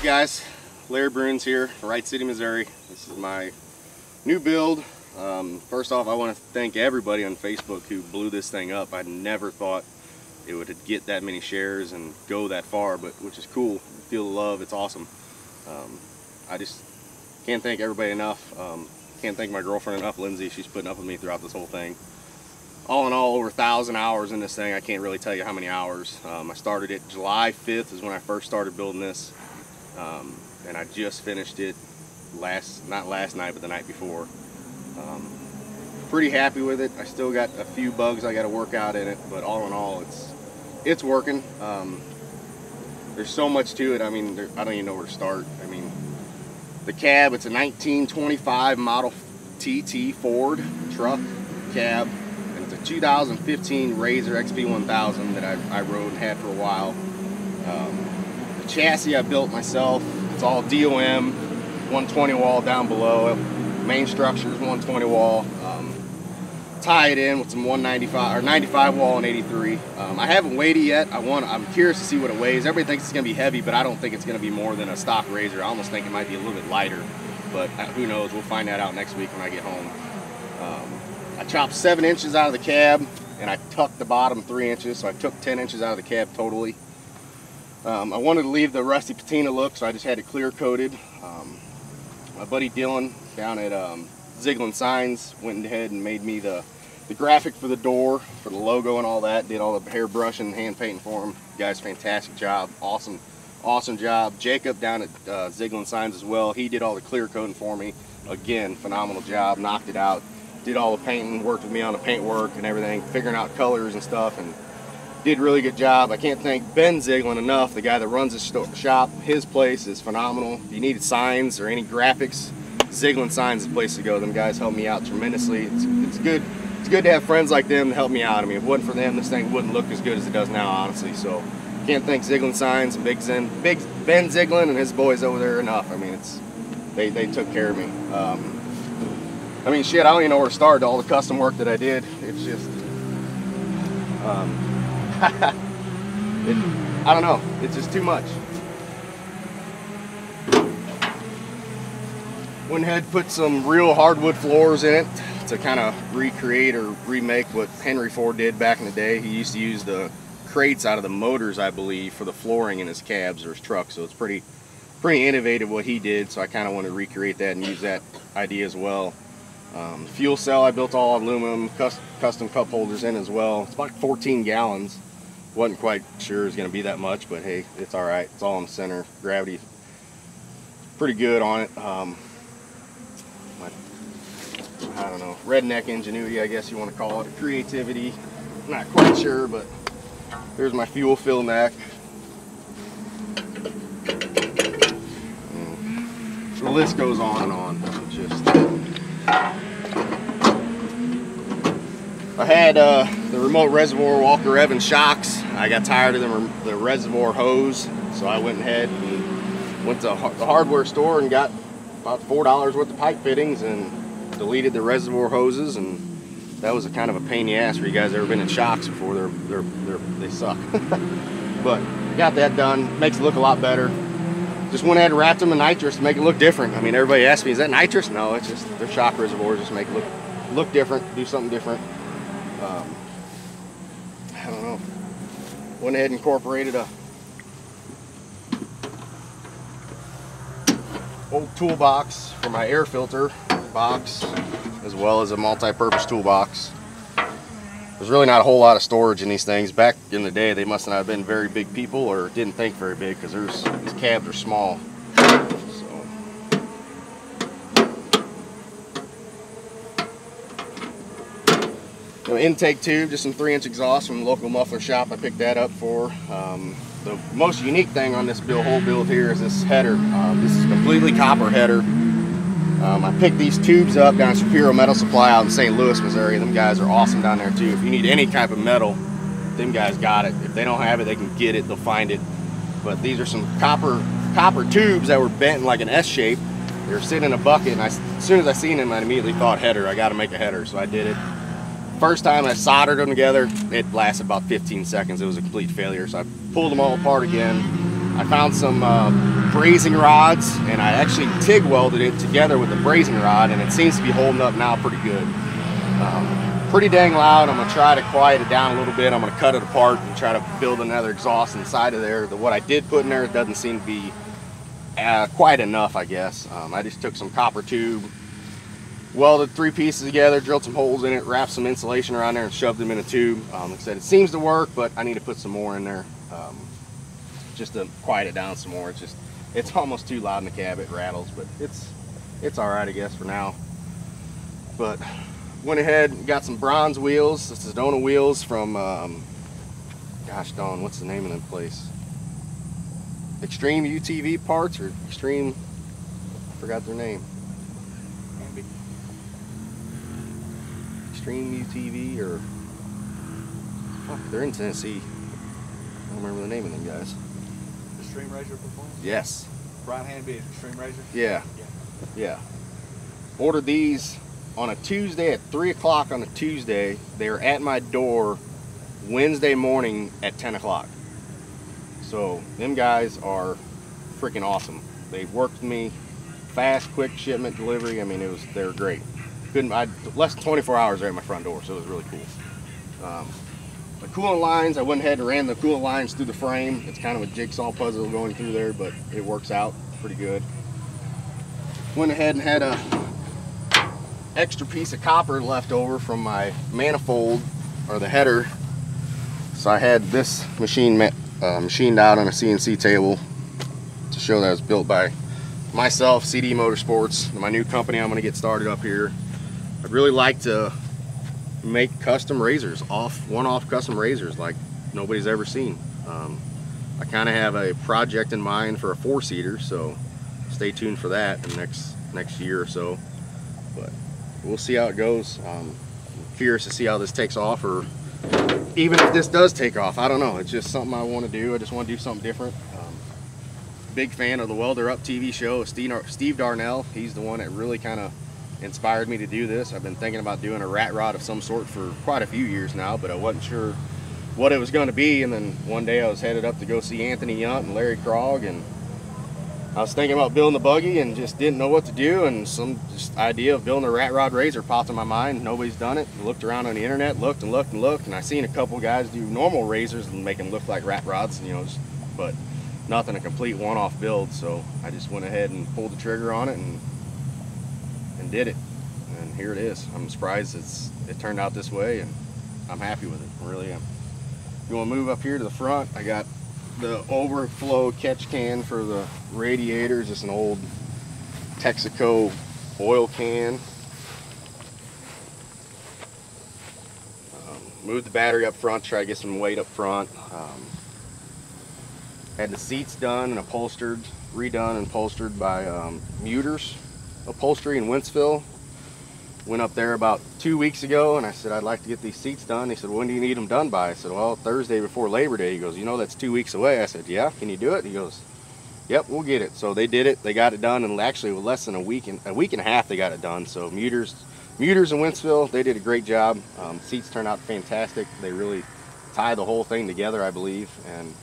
guys? Larry Bruns here, Wright City, Missouri. This is my new build. First off, I want to thank everybody on Facebook who blew this thing up. I never thought it would get that many shares and go that far, but which is cool. Feel the love, it's awesome. I just can't thank everybody enough. Can't thank my girlfriend enough, Lindsay. She's putting up with me throughout this whole thing. All in all, over 1,000 hours in this thing. I can't really tell you how many hours. I started it July 5th is when I first started building this. And I just finished it not last night, but the night before. Pretty happy with it. I still got a few bugs I got to work out in it, but all in all, it's working. There's so much to it. I mean, I don't even know where to start. I mean, the cab, it's a 1925 Model TT Ford truck cab. 2015 RZR XP 1000 that I rode and had for a while. The chassis I built myself. It's all DOM, 120 wall down below. Main structure is 120 wall. Tie it in with some 195 or 95 wall and 83. I haven't weighed it yet. I'm curious to see what it weighs. Everybody thinks it's gonna be heavy, but I don't think it's gonna be more than a stock RZR. I almost think it might be a little bit lighter, but who knows? We'll find that out next week when I get home. I chopped 7 inches out of the cab and I tucked the bottom 3 inches, so I took 10 inches out of the cab totally. I wanted to leave the rusty patina look, so I just had it clear coated. My buddy Dylan down at Ziegler Signs went ahead and made me the graphic for the door, for the logo and all that. Did all the hair brushing and hand painting for him. Guys, fantastic job. Awesome job. Jacob down at Ziegler Signs as well. He did all the clear coating for me. Again, phenomenal job. Knocked it out. Did all the painting, worked with me on the paint work and everything, figuring out colors and stuff, and did a really good job. I can't thank Ben Ziegler enough, the guy that runs the shop. His place is phenomenal. If you need signs or any graphics, Ziegler Signs is the place to go. Them guys helped me out tremendously. It's good to have friends like them to help me out. I mean, if it wasn't for them, this thing wouldn't look as good as it does now, honestly. So can't thank Ziegler Signs and Big Ben Ziegler and his boys over there enough. I mean, they took care of me. I mean, shit, I don't even know where to start. All the custom work that I did, it's just, I don't know, it's just too much. Went ahead, put some real hardwood floors in it to kind of recreate or remake what Henry Ford did back in the day. He used to use the crates out of the motors, I believe, for the flooring in his cabs or his trucks, so it's pretty innovative what he did, so I kind of want to recreate that and use that idea as well. Fuel cell I built all aluminum, custom cup holders in as well. It's about 14 gallons. Wasn't quite sure it was going to be that much, but hey, it's all right. It's all in the center. Gravity pretty good on it. I don't know, redneck ingenuity, I guess you want to call it, creativity. Not quite sure, but here's my fuel fill neck. The list goes on and on. I had the remote reservoir Walker Evans shocks. I got tired of the reservoir hose, so I went ahead and went to the hardware store and got about $4 worth of pipe fittings and deleted the reservoir hoses, and that was a kind of a pain in the ass for you guys ever been in shocks before. They suck. But got that done. Makes it look a lot better. Just went ahead and wrapped them in nitrous to make it look different. I mean, everybody asks me, is that nitrous? No, it's just their shock reservoirs just make it look different, do something different. I don't know. Went ahead and incorporated a old toolbox for my air filter box, as well as a multi-purpose toolbox. There's really not a whole lot of storage in these things. Back in the day, they must not have been very big people or didn't think very big, because these cabs are small. So, intake tube, just some 3-inch exhaust from the local muffler shop. I picked that up for. The most unique thing on this whole build here is this header. This is a completely copper header. I picked these tubes up down at Superior Metal Supply out in St. Louis, Missouri. Them guys are awesome down there too. If you need any type of metal, them guys got it. If they don't have it, they can get it, they'll find it. But these are some copper tubes that were bent in like an S shape. They were sitting in a bucket, and as soon as I seen them, I immediately thought header. I got to make a header, so I did it. First time I soldered them together, it lasted about 15 seconds. It was a complete failure, so I pulled them all apart again, I found some brazing rods, and I actually TIG welded it together with the brazing rod, and it seems to be holding up now pretty good. Pretty dang loud. I'm going to try to quiet it down a little bit. I'm going to cut it apart and try to build another exhaust inside of there. What I did put in there doesn't seem to be quite enough, I guess. I just took some copper tube, welded 3 pieces together, drilled some holes in it, wrapped some insulation around there, and shoved them in a tube. Like I said, it seems to work, but I need to put some more in there just to quiet it down some more. It's almost too loud in the cab. It rattles, but it's all right, I guess, for now. But went ahead and got some Bruns wheels. This is Sedona wheels from, gosh darn, what's the name of that place? Extreme UTV Parts, or Extreme, I forgot their name. Extreme UTV, or fuck, they're in Tennessee. I don't remember the name of them guys. Extreme Razor Performance? Yes. Brian Hanby, Extreme Razor? Yeah. Ordered these on a Tuesday at 3 o'clock on a Tuesday. They were at my door Wednesday morning at 10 o'clock. So them guys are freaking awesome. They worked with me fast, quick shipment delivery. I mean, they were great. Less than 24 hours there at my front door, so it was really cool. The coolant lines, I went ahead and ran the coolant lines through the frame. It's kind of a jigsaw puzzle going through there, but it works out pretty good. Went ahead and had a extra piece of copper left over from my manifold, or the header. So I had this machined out on a CNC table to show that it was built by myself, CD Motorsports, my new company I'm going to get started up here. I'd really like to make custom razors, one-off custom razors like nobody's ever seen. I kind of have a project in mind for a 4-seater, so stay tuned for that in the next year or so. But we'll see how it goes. I'm curious to see how this takes off, or even if this does take off. I don't know. It's just something I want to do. I just want to do something different. Big fan of the Welder Up TV show. Steve Darnell, he's the one that really kind of inspired me to do this. I've been thinking about doing a rat rod of some sort for quite a few years now, but I wasn't sure what it was going to be. And then one day I was headed up to go see Anthony Yunt and Larry Krog, and I was thinking about building a buggy and just didn't know what to do, and some idea of building a rat rod razor popped in my mind. Nobody's done it. I looked around on the internet, looked and looked and looked, and I seen a couple guys do normal razors and make them look like rat rods, but nothing a complete one-off build. So I just went ahead and pulled the trigger on it and did it, and here it is. I'm surprised it turned out this way, and I'm happy with it. I really am. You want to move up here to the front? I got the overflow catch can for the radiators. It's an old Texaco oil can. Moved the battery up front, try to get some weight up front. Had the seats done and upholstered, redone and upholstered by Muters Upholstery in Wentzville. Went up there about 2 weeks ago, and I said, I'd like to get these seats done. He said, when do you need them done by? I said, well, Thursday before Labor Day. He goes, you know, that's 2 weeks away. I said, yeah, can you do it? He goes, yep, we'll get it. So they did it. They got it done, and actually with less than a week and a half they got it done. So Muters in Wentzville, they did a great job. Seats turned out fantastic. They really tie the whole thing together, I believe, and